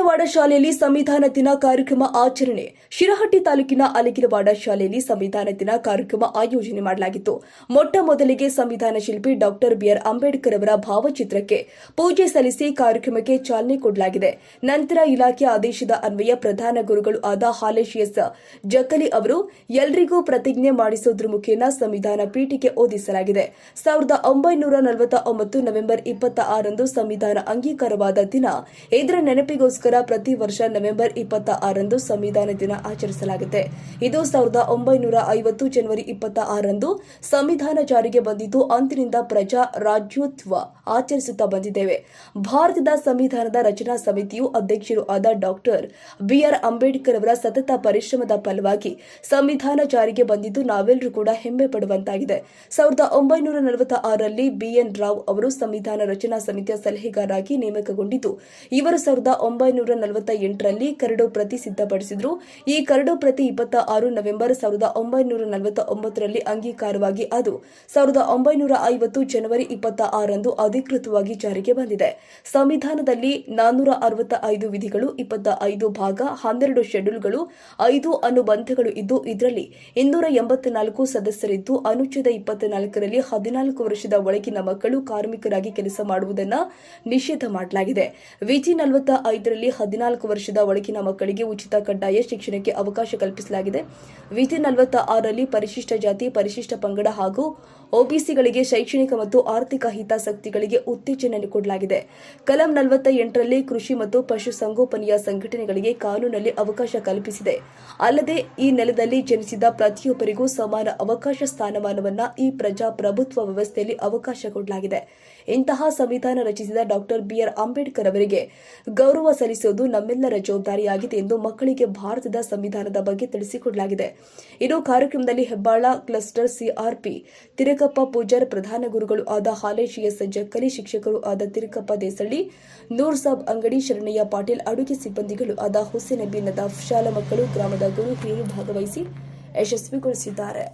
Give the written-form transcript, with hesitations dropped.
ಅಲಿಗಿಲವಾಡ ಶಾಲೆಯಲ್ಲಿ ಸಂವಿಧಾನ ದಿನ ಕಾರ್ಯಕ್ರಮ ಆಚರಣೆ. ಶಿರಹಟ್ಟಿ ತಾಲೂಕಿನ ಅಲಿಗಿಲವಾಡ ಶಾಲೆಯಲ್ಲಿ ಸಂವಿಧಾನ ದಿನ ಕಾರ್ಯಕ್ರಮ ಆಯೋಜನೆ ಮಾಡಲಾಗಿತ್ತು. ಮೊಟ್ಟ ಮೊದಲಿಗೆ ಸಂವಿಧಾನ ಶಿಲ್ಪಿ ಡಾಕ್ಟರ್ ಬಿಆರ್ ಅಂಬೇಡ್ಕರ್ ಅವರ ಭಾವಚಿತ್ರಕ್ಕೆ ಪೂಜೆ ಸಲ್ಲಿಸಿ ಕಾರ್ಯಕ್ರಮಕ್ಕೆ ಚಾಲನೆ ಕೊಡಲಾಗಿದೆ. ನಂತರ ಇಲಾಖೆ ಆದೇಶದ ಅನ್ವಯ ಪ್ರಧಾನ ಗುರುಗಳು ಆದ ಹಾಲೇಶ್ ಎಸ್ ಜಕ್ಕಲಿ ಅವರು ಎಲ್ಲರಿಗೂ ಪ್ರತಿಜ್ಞೆ ಮಾಡಿಸುವುದರ ಮುಖೇನ ಸಂವಿಧಾನ ಪೀಠಿಕೆ ಓದಿಸಲಾಗಿದೆ. 1949 ನವೆಂಬರ್ 26ರಂದು ಸಂವಿಧಾನ ಅಂಗೀಕಾರವಾದ ದಿನ. ಇದರ ನೆನಪಿಗೋಸ್ಕರ ಪ್ರತಿ ವರ್ಷ ನವೆಂಬರ್ 26ರಂದು ಸಂವಿಧಾನ ದಿನ ಆಚರಿಸಲಾಗುತ್ತೆ. ಇದು 1950 ಜನವರಿ 26ರಂದು ಸಂವಿಧಾನ ಜಾರಿಗೆ ಬಂದಿದ್ದು ಅಂದಿನಿಂದ ಪ್ರಜಾ ರಾಜ್ಯೋತ್ಸವ ಆಚರಿಸುತ್ತಾ ಬಂದಿದ್ದೇವೆ. ಭಾರತದ ಸಂವಿಧಾನದ ರಚನಾ ಸಮಿತಿಯು ಅಧ್ಯಕ್ಷರು ಆದ ಡಾಕ್ಟರ್ ಬಿಆರ್ ಅಂಬೇಡ್ಕರ್ ಅವರ ಸತತ ಪರಿಶ್ರಮದ ಫಲವಾಗಿ ಸಂವಿಧಾನ ಜಾರಿಗೆ ಬಂದಿದ್ದು ನಾವೆಲ್ಲರೂ ಕೂಡ ಹೆಮ್ಮೆ ಪಡುವಂತಾಗಿದೆ. 1946ರಲ್ಲಿ ಬಿಎನ್ ರಾವ್ ಅವರು ಸಂವಿಧಾನ ರಚನಾ ಸಮಿತಿಯ ಸಲಹೆಗಾರರಾಗಿ ನೇಮಕಗೊಂಡಿದ್ದು ಇವರು 1948ರಲ್ಲಿ ಕರಡು ಪ್ರತಿ ಸಿದ್ಧಪಡಿಸಿದ್ರು. ಈ ಕರಡು ಪ್ರತಿ 26 ನವೆಂಬರ್ 1949ರಲ್ಲಿ ಅಂಗೀಕಾರವಾಗಿ ಅದು 1950 ಜನವರಿ 26ರಂದು ಅಧಿಕೃತವಾಗಿ ಜಾರಿಗೆ ಬಂದಿದೆ. ಸಂವಿಧಾನದಲ್ಲಿ 465 ವಿಧಿಗಳು, 25 ಭಾಗ, 12 ಶೆಡ್ಯೂಲ್ಗಳು, 5 ಅನುಬಂಧಗಳು ಇದ್ದು ಇದರಲ್ಲಿ 284 ಸದಸ್ಯರಿದ್ದು ಅನುಚ್ಛೇದ 24ರಲ್ಲಿ 14 ವರ್ಷದ ಒಳಗಿನ ಮಕ್ಕಳು ಕಾರ್ಮಿಕರಾಗಿ ಕೆಲಸ ಮಾಡುವುದನ್ನು ನಿಷೇಧ ಮಾಡಲಾಗಿದೆ. ವಿಧಿ 45ರಲ್ಲಿ 14 ವರ್ಷದ ಒಳಗಿನ ಮಕ್ಕಳಿಗೆ ಉಚಿತ ಕಡ್ಡಾಯ ಶಿಕ್ಷಣಕ್ಕೆ ಅವಕಾಶ ಕಲ್ಪಿಸಲಾಗಿದೆ. ವಿಧಿ 46ರಲ್ಲಿ ಪರಿಶಿಷ್ಟ ಜಾತಿ, ಪರಿಶಿಷ್ಟ ಪಂಗಡ ಹಾಗೂ ಒಬಿಸಿಗಳಿಗೆ ಶೈಕ್ಷಣಿಕ ಮತ್ತು ಆರ್ಥಿಕ ಹಿತಾಸಕ್ತಿಗಳಿಗೆ ಉತ್ತೇಜನ ಕೊಡಲಾಗಿದೆ. ಕಲಂ 48ರಲ್ಲಿ ಕೃಷಿ ಮತ್ತು ಪಶುಸಂಗೋಪನೆಯ ಸಂಘಟನೆಗಳಿಗೆ ಕಾನೂನಲ್ಲಿ ಅವಕಾಶ ಕಲ್ಪಿಸಿದೆ. ಅಲ್ಲದೆ ಈ ನೆಲದಲ್ಲಿ ಜನಿಸಿದ ಪ್ರತಿಯೊಬ್ಬರಿಗೂ ಸಮಾನ ಅವಕಾಶ ಸ್ಥಾನಮಾನವನ್ನು ಈ ಪ್ರಜಾಪ್ರಭುತ್ವ ವ್ಯವಸ್ಥೆಯಲ್ಲಿ ಅವಕಾಶ ಕೊಡಲಾಗಿದೆ. ಇಂತಹ ಸಂವಿಧಾನ ರಚಿಸಿದ ಡಾಕ್ಟರ್ ಬಿಆರ್ ಅಂಬೇಡ್ಕರ್ ಅವರಿಗೆ ಗೌರವ ಸಲ್ಲಿಸುವುದು ನಮ್ಮೆಲ್ಲರ ಜವಾಬ್ದಾರಿಯಾಗಿದೆ ಎಂದು ಮಕ್ಕಳಿಗೆ ಭಾರತದ ಸಂವಿಧಾನದ ಬಗ್ಗೆ ತಿಳಿಸಿಕೊಡಲಾಗಿದೆ. ಇನ್ನು ಕಾರ್ಯಕ್ರಮದಲ್ಲಿ ಹೆಬ್ಬಾಳ ಕ್ಲಸ್ಟರ್ ಸಿಆರ್ಪಿ ತಿರುಕಪ್ಪ ಪೂಜಾರ್, ಪ್ರಧಾನ ಗುರುಗಳು ಆದ ಹಾಲೇಶ್ ಎಸ್ ಜಕ್ಕಲಿ, ಶಿಕ್ಷಕರು ಆದ ತಿರುಕಪ್ಪ ದೇಸಳ್ಳಿ, ನೂರ್ ಸಾಬ್ ಅಂಗಡಿ, ಶರಣಯ್ಯ ಪಾಟೀಲ್, ಅಡುಗೆ ಸಿಬ್ಬಂದಿಗಳು ಆದ ಹುಸೇನ್ ನಬಿ ನದಾಫ್, ಶಾಲಾ ಮಕ್ಕಳು, ಗ್ರಾಮದ ಗುರು ಹಿರಿಯರು ಭಾಗವಹಿಸಿ ಯಶಸ್ವಿಗೊಳಿಸಿದ್ದಾರೆ.